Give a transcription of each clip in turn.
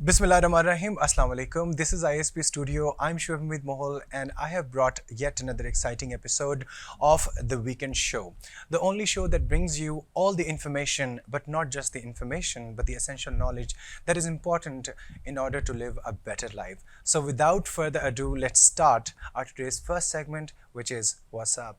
Bismillahirrahmanirrahim. Assalamu alaikum. This is ISP Studio. I'm Shubhamid Mohol and I have brought yet another exciting episode of The Weekend Show. The only show that brings you all the information, but not just the information, but the essential knowledge that is important in order to live a better life. So without further ado, let's start our today's first segment, which is What's Up?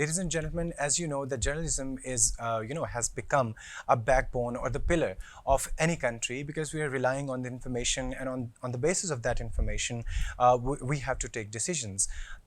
Ladies and gentlemen, as you know, the journalism is, has become a backbone or the pillar of any country because we are relying on the information and on the basis of that information, we have to take decisions.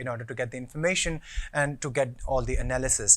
in order to get the information and to get all the analysis.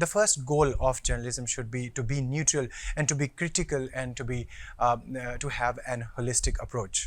the first goal of journalism should be to be neutral and to be critical and to have an holistic approach.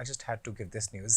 I just had to give this news.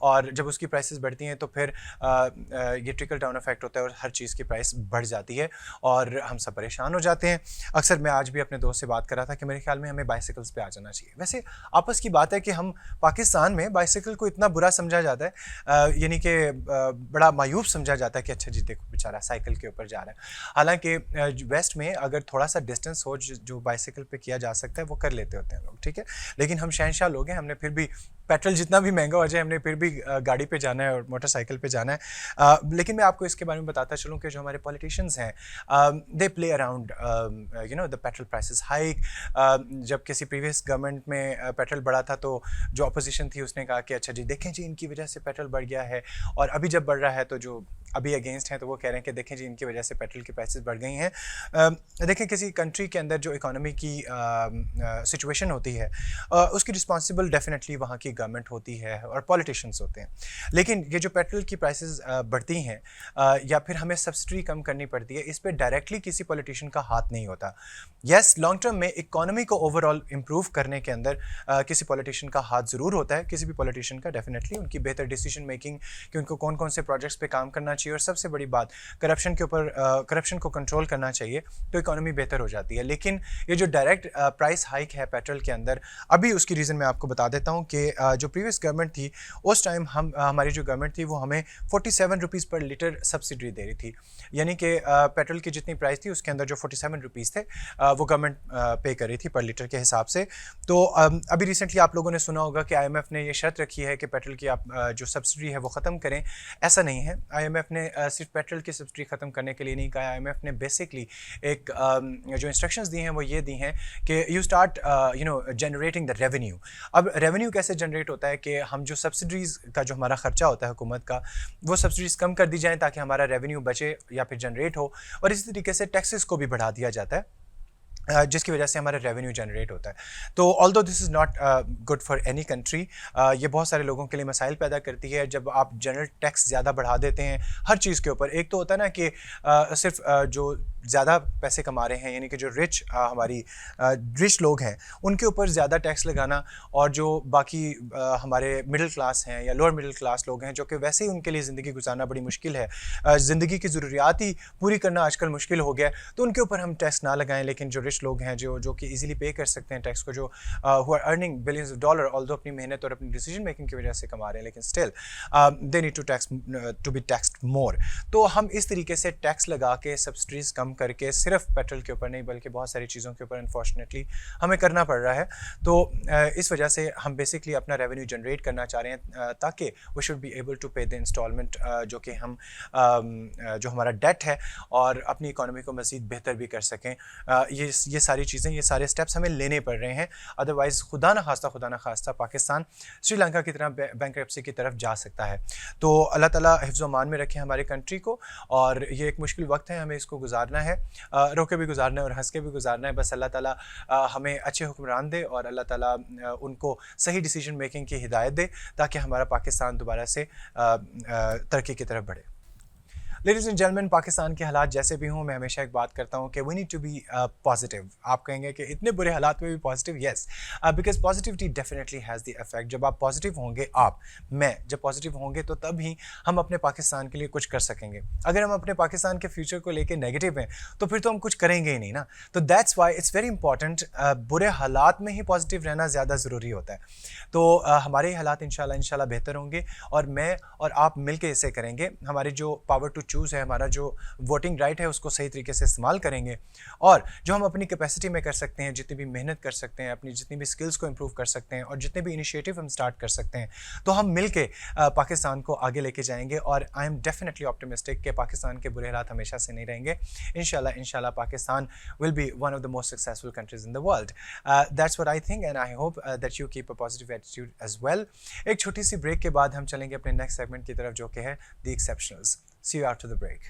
اور جب اس کی prices بڑھتی ہیں تو پھر یہ trickle down effect ہوتا ہے اور ہر چیز کی پرائس بڑھ جاتی ہے اور ہم سب پریشان ہو جاتے ہیں. اکثر میں آج بھی اپنے دوست سے بات کر رہا تھا کہ میرے خیال میں ہمیں بائسیکلس پہ آ جانا چاہیے. ویسے آپس کی بات ہے کہ ہم پاکستان میں بائسیکل کو اتنا برا سمجھا جاتا ہے, یعنی کہ بڑا مایوب سمجھا جاتا ہے کہ اچھا جی دیکھو بیچارہ سائیکل کے اوپر جا رہا ہے. حالانکہ ویسٹ میں اگر تھوڑا سا ڈسٹینس ہو جو بائسیکل پہ کیا جا سکتا ہے وہ کر لیتے ہوتے ہیں لوگ, ٹھیک ہے. لیکن ہم شہنشاہ لوگ ہیں, ہم نے پھر بھی پیٹرول جتنا بھی مہنگا ہو جائے ہم نے پھر بھی گاڑی پہ جانا ہے اور موٹر سائیکل پہ جانا ہے. لیکن میں آپ کو اس کے بارے میں بتاتا چلوں کہ جو ہمارے پولیٹیشینز ہیں they play around the petrol prices hike. جب کسی پریویس گورنمنٹ میں پیٹرول بڑھا تھا تو جو اپوزیشن تھی اس نے کہا کہ اچھا جی دیکھیں جی ان کی وجہ سے پیٹرول بڑھ گیا ہے, اور ابھی جب بڑھ رہا ہے تو جو ابھی اگینسٹ ہیں تو وہ کہہ رہے ہیں کہ دیکھیں جی ان کی وجہ سے پیٹرول کی پرائسز بڑھ گئی ہیں. دیکھیں کسی کنٹری کے اندر جو اکانومی کی سچویشن ہوتی ہے اس کی رسپانسبل ڈیفینیٹلی وہاں کی گورنمنٹ ہوتی ہے اور پولیٹیشینس ہوتے ہیں. لیکن یہ جو پیٹرول کی پرائسز بڑھتی ہیں یا پھر ہمیں سبسڈی کم کرنی پڑتی ہے, اس پہ ڈائریکٹلی کسی پولیٹیشین کا ہاتھ نہیں ہوتا. یس لانگ ٹرم میں اکانومی کو اوور آل امپروو کرنے کے اندر کسی پولیٹیشین کا ہاتھ ضرور ہوتا ہے. کسی بھی پولیٹیشین کا ڈیفینیٹلی ان کی بہتر ڈیسیجن میکنگ کہ ان کو کون کون سے پروجیکٹس پہ کام کرنا چاہیے, اور سب سے بڑی بات کرپشن کو کنٹرول کرنا چاہیے تو اکانومی بہتر ہو جاتی ہے. لیکن یہ جو ڈائریکٹ پرائس ہائیک ہے پیٹرول کے اندر, ابھی اس کی ریزن میں آپ کو بتا دیتا ہوں کہ جو پریویس گورنمنٹ تھی اس ٹائم ہماری جو گورنمنٹ تھی وہ ہمیں 47 روپیز پر لیٹر سبسڈی دے رہی تھی. یعنی کہ پیٹرول کی جتنی پرائس تھی اس کے اندر جو 47 روپیز تھے وہ گورنمنٹ پے کر رہی تھی پر لیٹر کے حساب سے. تو ابھی ریسنٹلی آپ لوگوں نے سنا ہوگا کہ آئی ایم ایف نے یہ شرط رکھی ہے کہ پیٹرول کی آپ جو سبسڈی ہے وہ ختم کریں. ایسا نہیں ہے, آئی ایم ایف نے صرف پیٹرول کی سبسڈی ختم کرنے کے لیے نہیں کہا. آئی ایم ایف نے بیسکلی ایک جو انسٹرکشنز دی ہیں وہ یہ دی ہیں کہ you start generating the revenue. اب ریونیو کیسے جنریٹ ہوتا ہے کہ ہم جو سبسڈیز کا جو ہمارا خرچہ ہوتا ہے حکومت کا وہ سبسڈیز کم کر دی جائیں تاکہ ہمارا ریونیو بچے یا پھر جنریٹ ہو, اور اسی طریقے سے ٹیکسز کو بھی بڑھا دیا جاتا ہے جس کی وجہ سے ہمارا ریونیو جنریٹ ہوتا ہے. تو آلدو دس is not good for any country, یہ بہت سارے لوگوں کے لیے مسائل پیدا کرتی ہے جب آپ جنرل ٹیکس زیادہ بڑھا دیتے ہیں ہر چیز کے اوپر. ایک تو ہوتا ہے نا کہ صرف جو زیادہ پیسے کما رہے ہیں یعنی کہ جو ہماری رچ لوگ ہیں ان کے اوپر زیادہ ٹیکس لگانا, اور جو باقی ہمارے مڈل کلاس ہیں یا لوور مڈل کلاس لوگ ہیں جو کہ ویسے ہی ان کے لیے زندگی گزارنا بڑی مشکل ہے, زندگی کی ضروریات ہی پوری کرنا آج کل مشکل ہو گیا ہے, تو ان کے اوپر ہم ٹیکس نہ لگائیں. لیکن جو رچ لوگ ہیں جو کہ ایزیلی پے کر سکتے ہیں ٹیکس کو, جو who are earning billions of dollars although اپنی محنت اور اپنی ڈیسیجن میکنگ کی وجہ سے کما رہے ہیں, لیکن still they need to be taxed more. تو ہم اس طریقے سے ٹیکس لگا کے سبسڈیز کم کر کے صرف پیٹرول کے اوپر نہیں بلکہ بہت ساری چیزوں کے اوپر انفارچونیٹلی ہمیں کرنا پڑ رہا ہے. تو اس وجہ سے ہم بیسکلی اپنا ریونیو جنریٹ کرنا چاہ رہے ہیں تاکہ we should be able to pay the instalment جو کہ ہم جو ہمارا ڈیٹ ہے اور اپنی اکانومی کو مزید بہتر بھی کر سکیں. یہ ساری چیزیں, یہ سارے اسٹیپس ہمیں لینے پڑ رہے ہیں, ادروائز خدا نہ خواستہ پاکستان سری لنکا کی طرح بینکرپسی کی طرف جا سکتا ہے. تو اللہ تعالیٰ حفظ و امان میں رکھے ہمارے کنٹری کو, اور یہ ایک مشکل وقت ہے, ہمیں اس کو گزارنا ہے, رو کے بھی گزارنا ہے اور ہنس کے بھی گزارنا ہے. بس اللہ تعالیٰ ہمیں اچھے حکمران دے اور اللہ تعالیٰ ان کو صحیح ڈیسیجن میکنگ کی ہدایت دے تاکہ ہمارا پاکستان دوبارہ سے ترقی کی طرف بڑھے. لیڈیز اینڈ جینٹلمین, پاکستان کے حالات جیسے بھی ہوں میں ہمیشہ ایک بات کرتا ہوں کہ we need to be positive. آپ کہیں گے کہ اتنے برے حالات میں بھی positive, yes, because positivity definitely has the effect. جب آپ پازیٹیو ہوں گے, میں جب پازیٹیو ہوں گے تو تب ہی ہم اپنے پاکستان کے لیے کچھ کر سکیں گے. اگر ہم اپنے پاکستان کے فیوچر کو لے کے نیگیٹو ہیں تو پھر تو ہم کچھ کریں گے ہی نہیں نا. تو that's why it's very important, برے حالات میں ہی پازیٹیو رہنا زیادہ ضروری ہوتا ہے. تو ہمارے حالات انشاءاللہ بہتر ہوں گے اور میں اور آپ مل کے اسے کریں گے. ہماری جو پاور ٹو چوز ہے, ہمارا جو ووٹنگ رائٹ ہے اس کو صحیح طریقے سے استعمال کریں گے, اور جو ہم اپنی کیپیسٹی میں کر سکتے ہیں, جتنی بھی محنت کر سکتے ہیں, اپنی جتنی بھی سکلز کو امپروو کر سکتے ہیں اور جتنے بھی انیشیٹو ہم سٹارٹ کر سکتے ہیں, تو ہم مل کے پاکستان کو آگے لے کے جائیں گے. اور آئی ایم ڈیفینیٹلی آپٹیمسٹک کہ پاکستان کے برے حالات ہمیشہ سے نہیں رہیں گے. انشاءاللہ Pakistan will be one of the most successful countries in the world. That's what I think and I hope that you keep a positive attitude as well. ایک چھوٹی سی بریک کے بعد ہم چلیں گے اپنے نیکسٹ سیگمنٹ کی طرف جو کہ ہے the exceptionals. See you after the break.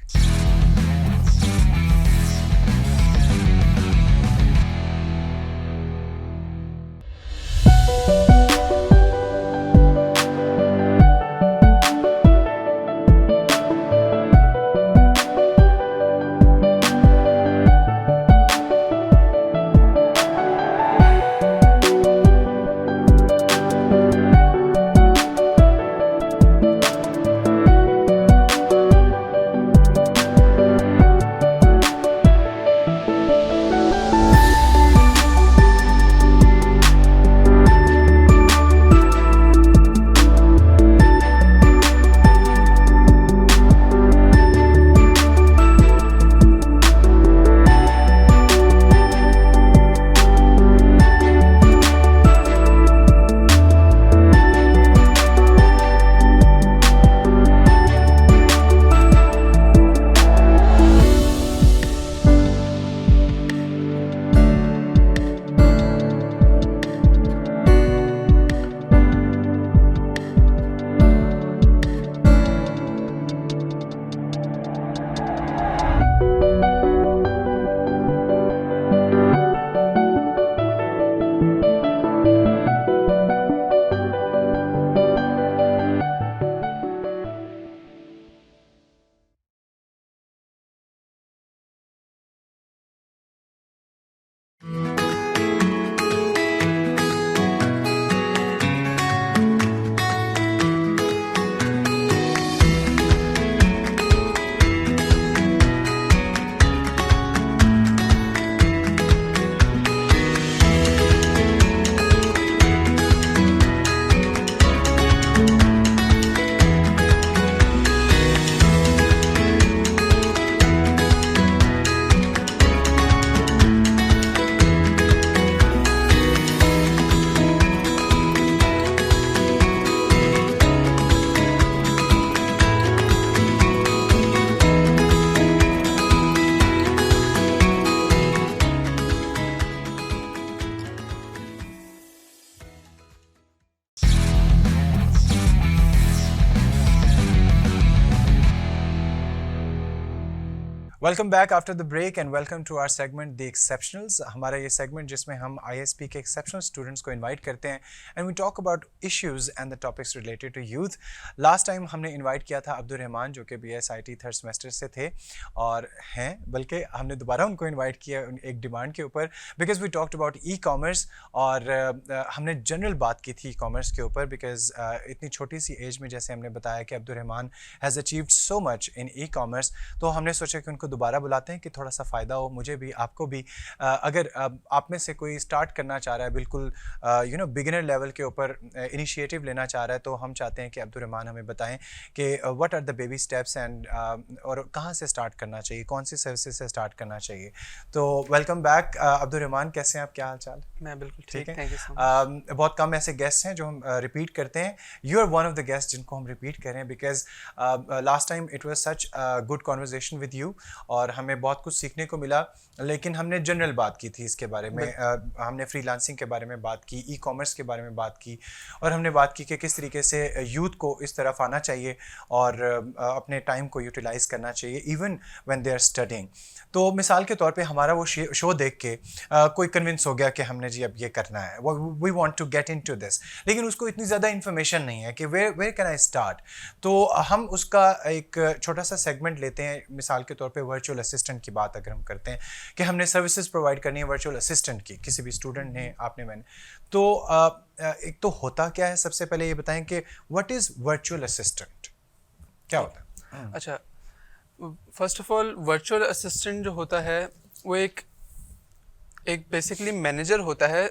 Welcome back after the break and welcome to our segment the exceptionals. ہمارا یہ سیگمنٹ جس میں ہم آئی ایس پی کے ایکسیپشنل اسٹوڈنٹس کو انوائٹ کرتے ہیں and we talk about issues and the topics related to youth. Last time ہم نے انوائٹ کیا تھا عبدالرحمان جو کہ B S I T third semester سے تھے اور ہیں, بلکہ ہم نے دوبارہ ان کو انوائٹ کیا ایک ڈیمانڈ کے اوپر because we talked about e commerce. اور ہم نے جنرل بات کی تھی ای کامرس کے اوپر بیکاز اتنی چھوٹی سی ایج میں جیسے ہم نے بتایا کہ Abdul Rahman has achieved so much in e commerce, تو ہم نے سوچا کہ ان کو دوبارہ بلاتے ہیں کہ تھوڑا سا فائدہ ہو مجھے بھی آپ کو بھی. اگر آپ میں سے کوئی اسٹارٹ کرنا چاہ رہا ہے بالکل بگنر لیول کے اوپر انیشیٹو لینا چاہ رہا ہے, تو ہم چاہتے ہیں کہ عبدالرحمان ہمیں بتائیں کہ what are the baby steps and اور کہاں سے اسٹارٹ کرنا چاہیے, کون سی سروسز سے اسٹارٹ کرنا چاہیے. تو ویلکم بیک عبدالرحمان, کیسے ہیں آپ, کیا حال چال؟ میں بالکل ٹھیک ہے. بہت کم ایسے گیسٹ ہیں جو ہم ریپیٹ کرتے ہیں. You are one of the guest جن کو ہم ریپیٹ کریں because last time it was such good conversation with you اور ہمیں بہت کچھ سیکھنے کو ملا, لیکن ہم نے جنرل بات کی تھی اس کے بارے میں. ہم نے فری لانسنگ کے بارے میں بات کی, ای کامرس کے بارے میں بات کی, اور ہم نے بات کی کہ کس طریقے سے یوتھ کو اس طرف آنا چاہیے اور اپنے ٹائم کو یوٹیلائز کرنا چاہیے even when they are studying. تو مثال کے طور پہ ہمارا وہ شو دیکھ کے کوئی کنونس ہو گیا کہ ہم نے جی اب یہ کرنا ہے, we want to get into this, لیکن اس کو اتنی زیادہ انفارمیشن نہیں ہے کہ ویئر کین آئی اسٹارٹ. تو ہم اس کا ایک چھوٹا سا سیگمنٹ لیتے ہیں. مثال کے طور پہ ورچوئل اسسٹنٹ کی بات اگر ہم کرتے ہیں کہ ہم نے سروسز پرووائڈ کرنی ہے ورچوئل اسسٹنٹ کی, کسی بھی اسٹوڈنٹ نے, آپ نے, میں نے, تو ایک تو ہوتا کیا ہے, سب سے پہلے یہ بتائیں کہ وٹ از ورچوئل اسسٹنٹ, کیا ہوتا ہے؟ اچھا, first of all virtual assistant جو ہوتا ہے وہ ایک بیسکلی مینیجر ہوتا ہے.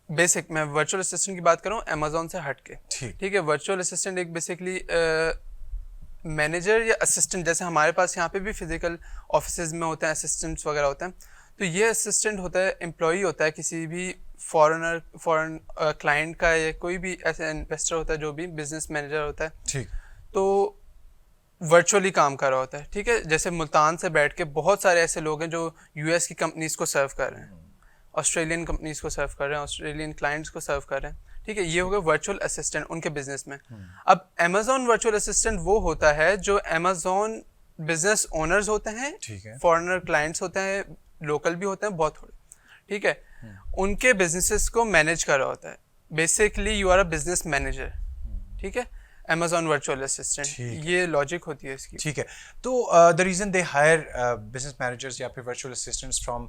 بیسک میں ورچوئل اسسٹنٹ کی بات کروں امیزون سے ہٹ کے, ٹھیک ہے. ورچوئل اسسٹنٹ ایک بیسکلی مینیجر یا اسسٹنٹ, جیسے ہمارے پاس یہاں پہ بھی فزیکل آفیسز میں ہوتے ہیں اسسٹنٹس وغیرہ ہوتے ہیں, تو یہ اسسٹنٹ ہوتا ہے امپلائی ہوتا ہے کسی بھی فورن کلائنٹ کا, یا کوئی بھی ایسا انویسٹر ہوتا ہے جو بھی بزنس مینیجر ہوتا ہے, ٹھیک, تو ورچولی کام کر رہا ہوتا ہے. ٹھیک ہے, جیسے ملتان سے بیٹھ کے بہت سارے ایسے لوگ ہیں جو یو ایس کی کمپنیز کو سرو کر رہے ہیں, آسٹریلین کمپنیز کو سرو کر رہے ہیں, آسٹریلین کلائنٹس کو سرو کر رہے ہیں. ٹھیک ہے, یہ ہوگا ورچوئل اسسٹنٹ ان کے بزنس میں. اب امیزون ورچوئل اسسٹنٹ وہ ہوتا ہے جو امیزون بزنس اونرز ہوتے ہیں, فارنر کلائنٹس ہوتے ہیں, لوکل بھی ہوتے ہیں بہت تھوڑے, ٹھیک ہے, ان کے بزنسز کو مینیج کر رہا ہوتا ہے. Basically you are a business manager, ٹھیک ہے, امیزون ورچوئل اسسٹنٹ, یہ لاجک ہوتی ہے اس کی. ٹھیک ہے, تو the reason they hire business managers یا پھر virtual assistants from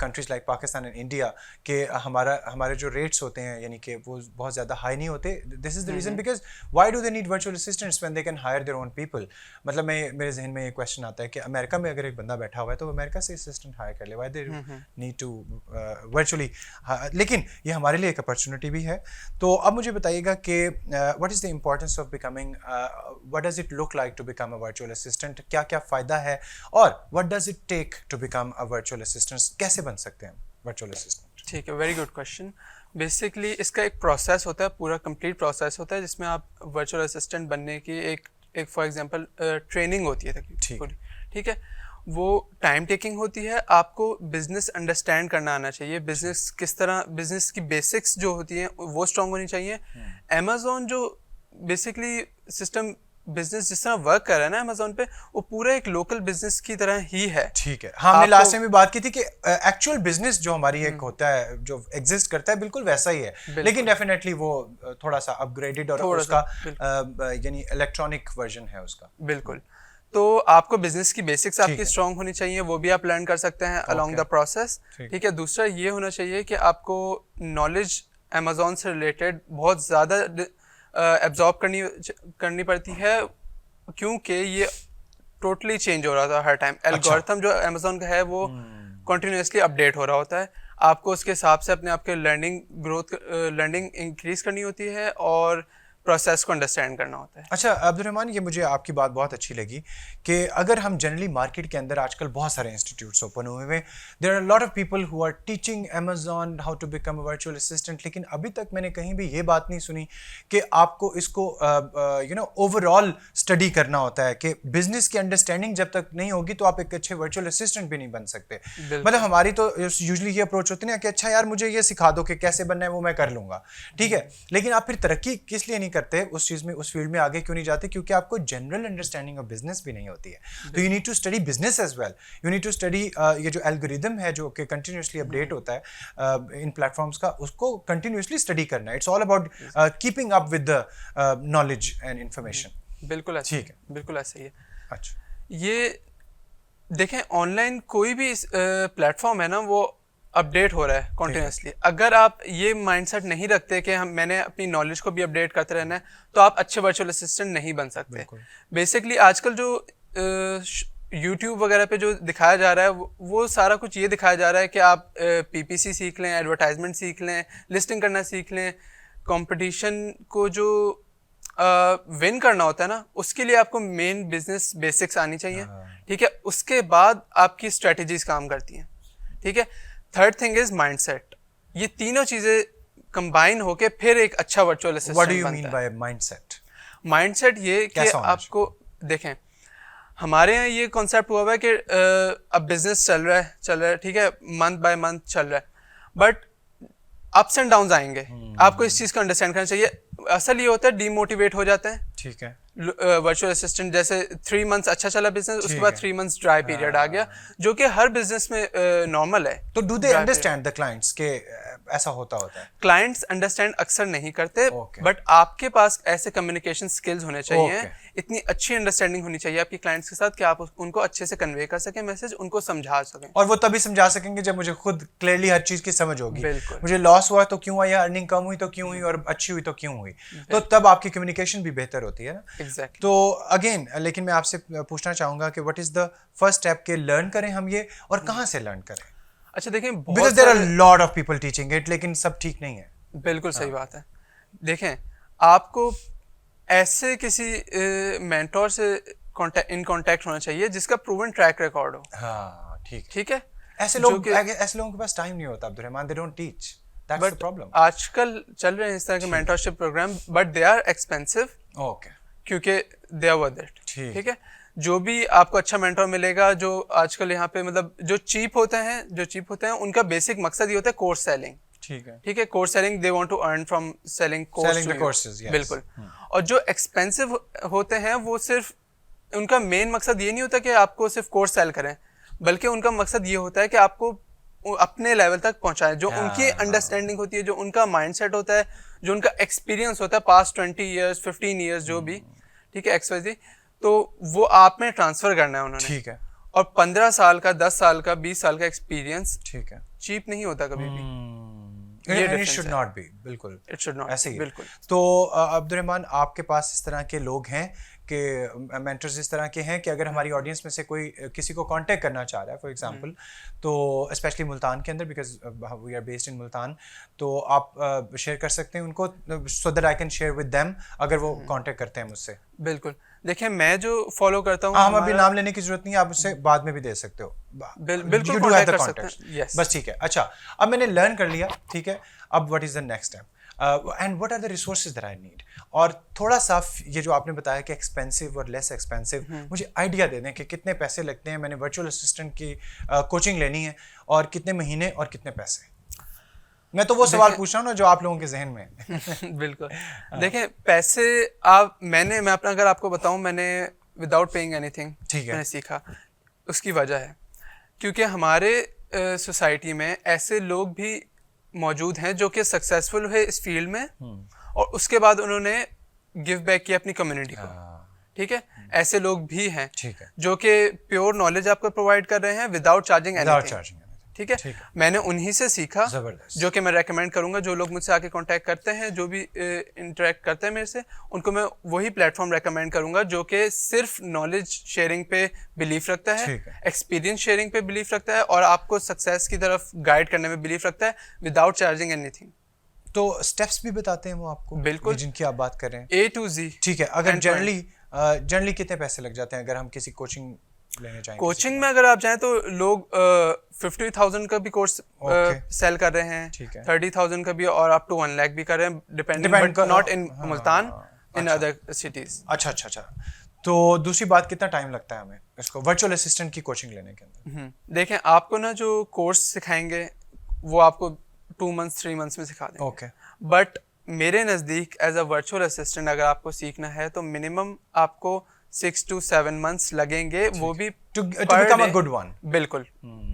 countries like Pakistan and India کہ ہمارے جو ریٹس ہوتے ہیں یعنی کہ وہ بہت زیادہ ہائی نہیں ہوتے. This is the reason because why do they need virtual assistants when they can hire their own people. مطلب میرے ذہن میں یہ کویشچن آتا ہے کہ امریکہ میں اگر ایک بندہ بیٹھا ہوا ہے تو وہ امریکہ سے اسسٹنٹ ہائر کر لے, why they need to virtually. لیکن یہ ہمارے لیے ایک اپرچونیٹی بھی ہے. تو اب مجھے بتائیے گا کہ what is the importance of becoming, what does it look like to become a virtual assistant, کیا کیا فائدہ ہے, اور what does it take to become a virtual assistant, کیسے بن سکتے ہیں virtual assistant؟ ٹھیک ہے, ویری گڈ کوشچن. بیسکلی اس کا ایک پروسیس ہوتا ہے, پورا کمپلیٹ پروسیس ہوتا ہے جس میں آپ ورچوئل اسسٹنٹ بننے کی ایک فار ایگزامپل ٹریننگ ہوتی ہے تقریباً, ٹھیک ہے. وہ ٹائم ٹیکنگ ہوتی ہے, آپ کو بزنس انڈرسٹینڈ کرنا آنا چاہیے, بزنس کس طرح, بزنس کی بیسکس جو ہوتی ہیں وہ اسٹرانگ ہونی چاہیے. امیزون جو بیسکلی سسٹم بزنس جس طرح ورک کر رہا ہے نا امیزون پہ, وہ پورا ایک لوکل بزنس کی طرح ہی ہے. ٹھیک ہے, ہم نے لاسٹ ٹائم بھی بات کی تھی کہ ایکچوئل بزنس جو ہماری ایک ہوتا ہے جو ایگزسٹ کرتا ہے بالکل ویسا ہی ہے, لیکن ڈیفینیٹلی وہ تھوڑا سا اپ گریڈڈ اور اس کا یعنی الیکٹرانک ورژن ہے اس کا. بالکل, تو آپ کو بزنس کی بیسکس آپ کی اسٹرانگ ہونی چاہیے, وہ بھی آپ لرن کر سکتے ہیں along دا پروسیس. ٹھیک ہے, دوسرا یہ ہونا چاہیے کہ آپ کو نالج امیزون سے ریلیٹڈ بہت زیادہ ایبزارب کرنی پڑتی ہے, کیونکہ یہ ٹوٹلی چینج ہو رہا تھا ہر ٹائم. الگورتھم جو امیزون کا ہے وہ کنٹینیوسلی اپڈیٹ ہو رہا ہوتا ہے, آپ کو اس کے حساب سے اپنے آپ کے لرننگ انکریز کرنی ہوتی ہے اور پروسیس کو انڈرسٹینڈ کرنا ہوتا ہے. اچھا عبدالرحمان, یہ مجھے آپ کی بات بہت اچھی لگی کہ اگر ہم جنرلی مارکیٹ کے اندر آج کل بہت سارے انسٹیٹیوٹس اوپن ہوئے ہوئے, there are lot of people who are teaching Amazon how to become a virtual assistant, لیکن ابھی تک میں نے کہیں بھی یہ بات نہیں سنی کہ آپ کو اس کو اوور آل اسٹڈی کرنا ہوتا ہے کہ بزنس کی انڈرسٹینڈنگ جب تک نہیں ہوگی تو آپ ایک اچھے ورچوئل اسسٹنٹ بھی نہیں بن سکتے. مطلب ہماری تو یوزلی یہ اپروچ ہوتی ہے نا کہ اچھا یار مجھے یہ سکھا دو کہ کیسے بننا ہے, وہ میں کر لوں گا, ٹھیک ہے, لیکن آپ پھر ترقی کس لیے نہیں کرتے اس چیز میں, اس فیلڈ میں آگے کیوں نہیں جاتے؟ کیونکہ آپ کو جنرل انڈرسٹینڈنگ آف بزنس بھی نہیں ہوتی ہے. تو you need to study business as well, you need to study یہ جو الگوریدم ہے جو کہ کنٹینیوسلی اپڈیٹ ہوتا ہے ان پلیٹ فارمس کا, اس کو کنٹینیوسلی اسٹڈی کرنا ہے. It's all about keeping up with the knowledge and information. بالکل ایسا, ٹھیک ہے, بالکل ایسا ہی ہے. اچھا یہ دیکھیں آن لائن کوئی بھی پلیٹ فارم ہے نا وہ اپڈیٹ ہو رہا ہے کنٹینیوسلی. اگر آپ یہ مائنڈ سیٹ نہیں رکھتے کہ میں نے اپنی نالج کو بھی اپڈیٹ کرتے رہنا ہے تو آپ اچھے ورچوئل اسسٹنٹ نہیں بن سکتے. بیسکلی آج کل جو یوٹیوب وغیرہ پہ جو دکھایا جا رہا ہے وہ سارا کچھ یہ دکھایا جا رہا ہے کہ آپ پی پی سی سیکھ لیں, ایڈورٹائزمنٹ سیکھ لیں, لسٹنگ کرنا سیکھ لیں. کمپٹیشن کو جو ون کرنا ہوتا ہے نا اس کے لیے آپ کو مین بزنس بیسکس آنی چاہیے. ٹھیک ہے, اس کے بعد آپ کی اسٹریٹجیز کام کرتی ہیں. ٹھیک ہے, third thing is mind set. یہ تینوں چیزیں کمبائن ہو کے پھر ایک اچھا virtual assistant What do you بنتا mean ہے. by mind set? Mind set یہ کہ آپ کو دیکھیں ہمارے یہاں یہ کانسیپٹ ہوا ہوا ہے کہ اب بزنس چل رہا ہے ٹھیک ہے, منتھ بائی منتھ چل رہا ہے, بٹ اپس اینڈ ڈاؤنز آئیں گے. آپ کو اس چیز کو انڈرسٹینڈ کرنا چاہیے. اصل یہ ہوتا ہے ڈی موٹیویٹ ہو جاتے ہیں. ٹھیک ہے, ورچوئل اسسٹنٹ جیسے 3 months اچھا چلا بزنس, اس کے بعد 3 months ڈرائی پیریڈ آ گیا جو کہ ہر بزنس میں نارمل ہے. تو do they understand the clients کہ ایسا ہوتا ہے؟ کلائنٹس انڈرسٹینڈ اکثر نہیں کرتے, بٹ آپ کے پاس ایسے کمیونیکیشن اسکلز ہونے چاہیے, اتنی اچھی انڈرسٹینڈنگ ہونی چاہیے آپ کی کلائنٹس کے ساتھ کہ آپ ان کو اچھے سے کنوے کر سکیں میسج, ان کو سمجھا سکیں. اور وہ تبھی سمجھا سکیں گے جب مجھے خود کلیئرلی ہر چیز کی سمجھ ہوگی. بالکل, مجھے لاس ہوا تو کیوں ہوا, یا ارننگ کم ہوئی تو کیوں ہوئی, اور اچھی ہوئی تو کیوں ہوئی, تو تب آپ کی کمیونیکیشن بھی بہتر ہوتی ہے نا. ایگزیکٹلی. تو اگین لیکن میں آپ سے پوچھنا چاہوں گا کہ what is the first step کہ لرن کریں ہم یہ, اور کہاں سے لرن کریں؟ اچھا دیکھیں because there are lot of people teaching it, لیکن سب ٹھیک نہیں ہے. بالکل صحیح بات ہے. دیکھیں آپ کو ایسے کسی مینٹور سے ان کانٹیکٹ ہونا چاہیے جس کا پروون ٹریک ریکارڈ ہو. ہاں ٹھیک ہے. ایسے لوگوں کے پاس ٹائم نہیں ہوتا Abdul Rahman, they don't teach. That's the problem. آج کل چل رہے ہیں اس طرح کے mentorship program, but they are expensive. Okay, کیونکہ دے آر ورتھ اٹ. ٹھیک ہے, جو بھی آپ کو اچھا مینٹور ملے گا, جو آج کل یہاں پہ مطلب جو چیپ ہوتے ہیں ان کا بیسک مقصد یہ ہوتا ہے کورس سیلنگ. ٹھیک ہے, course selling, they want to earn from selling courses. بالکل. اور جو ایکسپینسو ہوتے ہیں وہ صرف ان کا مین مقصد یہ نہیں ہوتا کہ آپ کو صرف کورس سیل کریں, بلکہ ان کا مقصد یہ ہوتا ہے کہ آپ کو اپنے لیول تک پہنچائیں. جو ان کی انڈرسٹینڈنگ ہوتی ہے, جو ان کا مائنڈ سیٹ ہوتا ہے, جو ان کا ایکسپیرینس ہوتا ہے پاسٹ 20 years 15 years جو بھی, ٹھیک ہے, XYZ, تو وہ آپ میں ٹرانسفر کرنا ہے انہوں نے. ٹھیک ہے. اور 15 سال کا, 10 سال کا, 20 سال کا ایکسپیرینس ٹھیک ہے چیپ نہیں ہوتا کبھی بھی. It should not be. بالکل ایسے ہی. تو عبدالرحمان آپ کے پاس اس طرح کے لوگ ہیں کہ مینٹرز اس طرح کے ہیں کہ اگر ہماری آڈینس میں سے کوئی کسی کو کانٹیکٹ کرنا چاہ رہا ہے فار ایگزامپل, تو اسپیشلی ملتان کے اندر, because we are based in Multan, تو آپ شیئر کر سکتے ہیں ان کو so that I can share with them اگر وہ کانٹیکٹ کرتے ہیں مجھ سے. بالکل. دیکھیں میں جو فالو کرتا ہوں, ہم ابھی نام لینے کی ضرورت نہیں ہے, آپ اس سے بعد میں بھی دے سکتے ہو. بالکل کانٹیکٹ کر سکتے ہیں. بس ٹھیک ہے. اچھا, اب میں نے لرن کر لیا, ٹھیک ہے, اب what is the next step and what are the resources that I need. اور تھوڑا سا یہ جو آپ نے بتایا کہ ایکسپینسو اور لیس ایکسپینسو, مجھے آئیڈیا دے دیں کہ کتنے پیسے لگتے ہیں, میں نے ورچوئل اسسٹنٹ کی کوچنگ لینی ہے, اور کتنے مہینے اور کتنے پیسے. میں تو وہ سوال پوچھ رہا ہوں نا جو آپ لوگوں کے ذہن میں ہے. بالکل. دیکھیں پیسے میں اپنا اگر آپ کو بتاؤں, میں نے وداؤٹ پیئنگ اینی تھنگ میں نے سیکھا. اس کی وجہ ہے کیونکہ ہمارے سوسائٹی میں ایسے لوگ بھی موجود ہیں جو کہ سکسیزفل ہوئے اس فیلڈ میں, اور اس کے بعد انہوں نے گیو بیک کیا اپنی کمیونٹی کو. ٹھیک ہے, ایسے لوگ بھی ہیں جو کہ پیور نالج آپ کو پرووائڈ کر رہے ہیں وداؤٹ چارجنگ اینی تھنگ. ٹھیک ہے, میں نے انہی سے سیکھا, جو کہ میں ریکمینڈ کروں گا جو لوگ مجھ سے آ کے کانٹیکٹ کرتے ہیں, جو بھی انٹریکٹ کرتے ہیں میرے سے, ان کو میں وہی پلیٹ فارم ریکمینڈ کروں گا جو کہ صرف نالج شیئرنگ پہ بلیف رکھتا ہے, ایکسپیرینس شیئرنگ پہ بلیف رکھتا ہے, اور آپ کو سکسیس کی طرف گائڈ کرنے میں بلیف رکھتا ہے وداؤٹ چارجنگ اینی تھنگ. تو اسٹیپس بھی بتاتے ہیں وہ آپ کو, بالکل, جن کی آپ بات کر رہے ہیں, A to Z. ٹھیک ہے. اگر جنرلی کتنے پیسے لگ جاتے ہیں اگر ہم کسی کوچنگ لینے چاہیں؟ کوچنگ میں اگر آپ چاہیں تو لوگ 50,000 کا بھی کورس سیل کر رہے ہیں, 30,000 کا بھی, اور اپ ٹو 1 lakh بھی کر رہے ہیں, depending, but not in Multan, in other cities. اچھا. تو دوسری بات, کتنا ٹائم لگتا ہے ہمیں اس کو ورچوئل اسسٹنٹ کی کوچنگ لینے کے اندر؟ دیکھیں آپ کو نا جو کورس سکھائیں گے وہ آپ کو 2 months 3 months میں سکھا دیں گے. اوکے. بٹ میرے نزدیک ایز اے ورچوئل اسسٹنٹ اگر آپ کو سیکھنا ہے تو منیمم آپ کو 6 to 7 months لگیں گے, وہ بھی to become a good one. بالکل,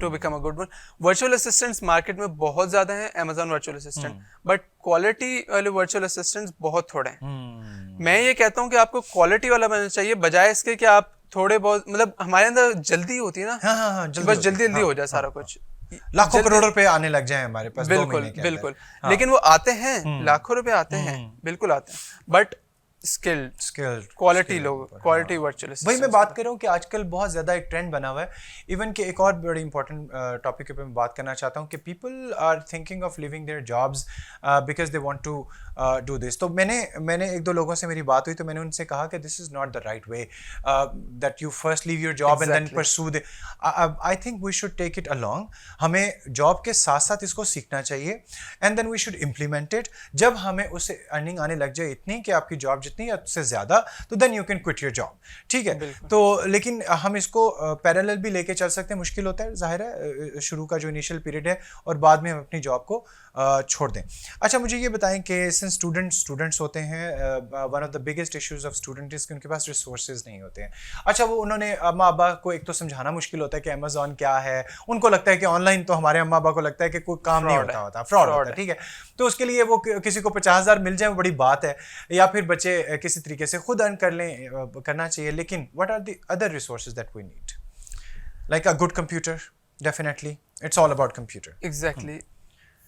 to become a good one. Virtual assistants market میں بہت زیادہ ہیں, Amazon virtual assistant, but quality والے ورچوئل اسسٹنٹس بہت تھوڑے ہیں. میں یہ کہتا ہوں کہ آپ کو کوالٹی والا بننا چاہیے, بجائے اس کے کہ آپ تھوڑے بہت, مطلب ہمارے اندر جلدی ہوتی ہے نا, بس جلدی ہو جائے سارا کچھ, لاکھوں کروڑ روپے آنے لگ جائیں ہمارے پاس. بالکل, لیکن وہ آتے ہیں, لاکھوں روپے آتے ہیں, بالکل آتے ہیں, بٹ اسکلڈ کوالٹی لوگ, کوالٹی ورچوئل. وہی میں بات کر رہا ہوں کہ آج کل بہت زیادہ ایک ٹرینڈ بنا ہوا ہے. ایون کہ ایک اور بڑی امپورٹنٹ ٹاپک کے پہ میں بات کرنا چاہتا ہوں کہ people are thinking of leaving their jobs because they want to do this. تو میں نے ایک دو لوگوں سے میری بات ہوئی تو میں نے ان سے کہا کہ this is not the right way that you first leave your job and then pursue the. I think we should take it along. ہمیں جاب کے ساتھ ساتھ اس کو سیکھنا چاہیے and then we should implement it. جب ہمیں اس سے ارننگ آنے لگ جائے اتنی کہ آپ کی جاب جتنی اس سے زیادہ, تو then you can quit your job. ٹھیک ہے, تو لیکن ہم اس کو پیرالل بھی لے کے چل سکتے ہیں. مشکل ہوتا ہے ظاہر ہے شروع کا جو انیشیل پیریڈ ہے, اور بعد میں ہم اپنی جاب کو چھوڑ دیں. اچھا مجھے یہ بتائیں کہ سنس اسٹوڈنٹس ہوتے ہیں, one of the biggest issues of student is کہ ان کے پاس ریسورسز نہیں ہوتے ہیں. اچھا وہ انہوں نے اماں ابا کو ایک تو سمجھانا مشکل ہوتا ہے کہ امیزون کیا ہے, ان کو لگتا ہے کہ آن لائن, تو ہمارے اماں ابا کو لگتا ہے کہ کوئی کام نہیں ہوتا, فراڈ ہوتا ہے. ٹھیک ہے, تو اس کے لیے وہ کسی کو 50,000 مل جائے وہ بڑی بات ہے, یا پھر بچے کسی طریقے سے خود ارن کر لیں, کرنا چاہیے. لیکن what are the other resources that we need? Like a good computer, definitely. It's all about computer. Exactly.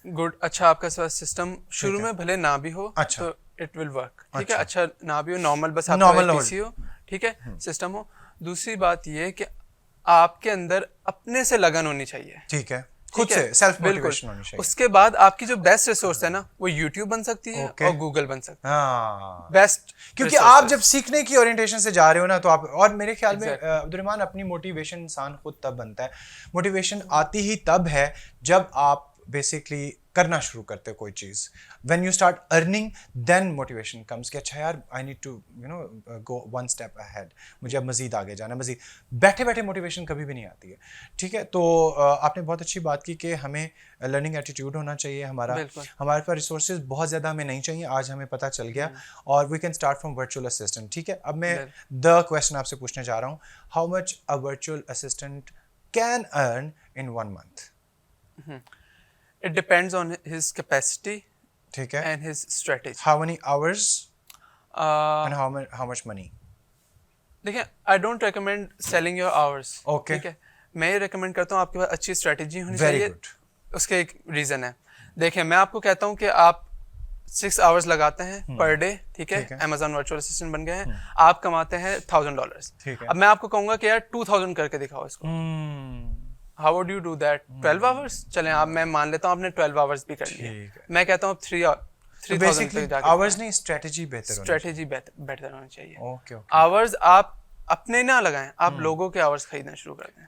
Good. اچھا آپ کا سسٹم شروع میں بھلے نہ بھی ہو تو اٹ ول ورک. ٹھیک ہے, اچھا نہ بھی ہو, نارمل بس آپ کا پی سی ہو, ٹھیک ہے, سسٹم ہو. دوسری بات یہ کہ آپ کے اندر اپنے سے لگن ہونی چاہیے. ٹھیک ہے, خود سے سیلف موٹیویشن ہونی چاہیے. اس کے بعد آپ کی جو بیسٹ ریسورس ہے نا, وہ یوٹیوب بن سکتی ہے اور گوگل بن سکتی ہے. ہاں بیسٹ, کیونکہ آپ جب سیکھنے کی اورینٹیشن سے جا رہے ہو نا, تو آپ, اور میرے خیال میں عبدالرحمان اپنی موٹیویشن انسان خود تب بنتا ہے. موٹیویشن آتی ہی تب ہے جب آپ بیسکلی کرنا شروع کرتے کوئی چیز. When you start earning then motivation comes کہ اچھا یار I need to go one step ahead, مجھے اب مزید آگے جانا, مزید. بیٹھے بیٹھے موٹیویشن کبھی بھی نہیں آتی ہے. ٹھیک ہے, تو آپ نے بہت اچھی بات کی کہ ہمیں لرننگ ایٹیٹیوڈ ہونا چاہیے. ہمارے پاس ریسورسز بہت زیادہ ہمیں نہیں چاہیے, آج ہمیں پتہ چل گیا, اور we can start from virtual assistant. ٹھیک ہے, اب میں دا کویسچن آپ سے پوچھنے جا رہا ہوں, how much a virtual assistant can earn in 1 month? It depends on his capacity ٹھیک ہے, and his strategy. How many hours and how much money? دیکھیں, I don't recommend selling your hours. Okay. ٹھیک ہے, میں یہ recommend کرتا ہوں آپ کے پاس اچھی اسٹریٹجی ہونی Very چاہیے. good. اس کے ایک ریزن ہے. دیکھیں میں آپ کو کہتا ہوں کہ آپ 6 hours لگاتے ہیں پر ڈے, ٹھیک ہے, Amazon ورچوئل اسسٹنٹ بن گئے ہیں, آپ کماتے ہیں $1,000. اب میں آپ کو کہوں گا کہ یار 2,000 کر کے دکھاؤ اس کو. How would you do that? 12 hours? چلیں آپ, میں مان لیتا ہوں آپ نے 12 hours بھی کر لیے. میں کہتا ہوں 3,000 تک جا کے hours نہیں, اسٹریٹجی بہتر ہونی چاہیے. اسٹریٹجی بہتر ہونی چاہیے. Okay. آورز آپ اپنے نہ لگائیں, آپ لوگوں کے آورز خریدنا شروع کر دیں.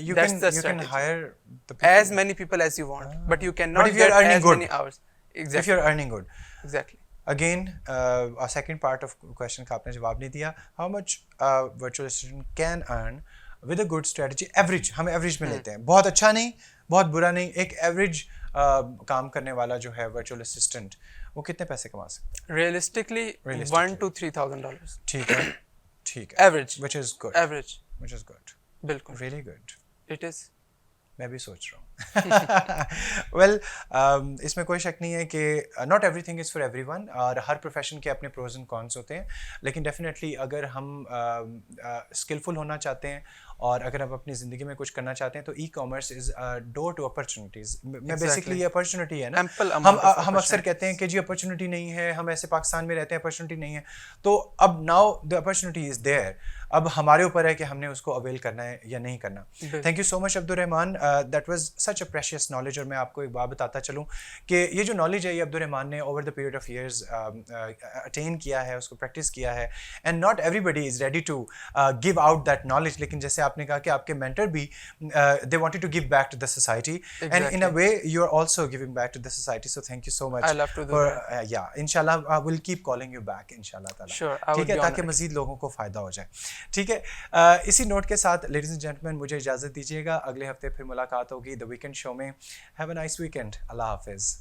You can hire the people. As many people as you want, but you cannot But if you're get earning as good. many hours. If Exactly. you're earning good. Exactly. Again, a second part of question کا آپ نے جواب نہیں دیا. How much virtual assistant can earn with a good strategy? Average, ہم average میں لیتے ہیں, بہت اچھا نہیں, بہت برا نہیں, ایک ایوریج کام کرنے والا جو ہے ورچوئل اسسٹنٹ, وہ کتنے پیسے کما سکتا ہے؟ Realistically, $1,000 to $3,000. ٹھیک ہے, ٹھیک ہے, Average. which is good. Average. Which is good. بالکل. Really good. It is. میں بھی سوچ رہا ہوں. ویل اس میں کوئی شک نہیں ہے کہ not every thing is for every one, اور ہر پروفیشن کے اپنے پروز اینڈ کونس ہوتے ہیں. لیکن ڈیفینیٹلی اگر ہم اسکلفل ہونا چاہتے ہیں اور اگر آپ اپنی زندگی میں کچھ کرنا چاہتے ہیں تو e commerce is door to opportunities. میں بیسکلی یہ اپرچونیٹی ہے نا, ہم اکثر کہتے ہیں کہ جی اپرچونیٹی نہیں ہے, ہم ایسے پاکستان میں رہتے ہیں, اپرچونیٹی نہیں ہے. تو اب now the opportunity is there, اب ہمارے اوپر ہے کہ ہم نے اس کو اویل کرنا ہے یا نہیں کرنا. Thank you so much Abdul Rahman, that was such a precious knowledge. اور میں آپ کو ایک بات بتاتا چلوں کہ یہ جو نالج ہے یہ عبدالرحمان نے over the period of years attain کیا ہے, اس کو پریکٹس کیا ہے. And not everybody is ready to give out that knowledge. لیکن جیسے آپ نے کہا کہ آپ کے مینٹر بھی they wanted to give back to the society, and in a way you are also giving back to the society. So thank you so much. یا انشاءاللہ I will keep calling you back انشاءاللہ تعالیٰ, ٹھیک ہے, تاکہ مزید لوگوں کو فائدہ ہو جائے. ٹھیک ہے, اسی نوٹ کے ساتھ لیڈیز اینڈ جینٹلمین مجھے اجازت دیجیے گا, اگلے ہفتے پھر ملاقات ہوگی دا ویکینڈ شو میں. Have a nice weekend. اللہ حافظ.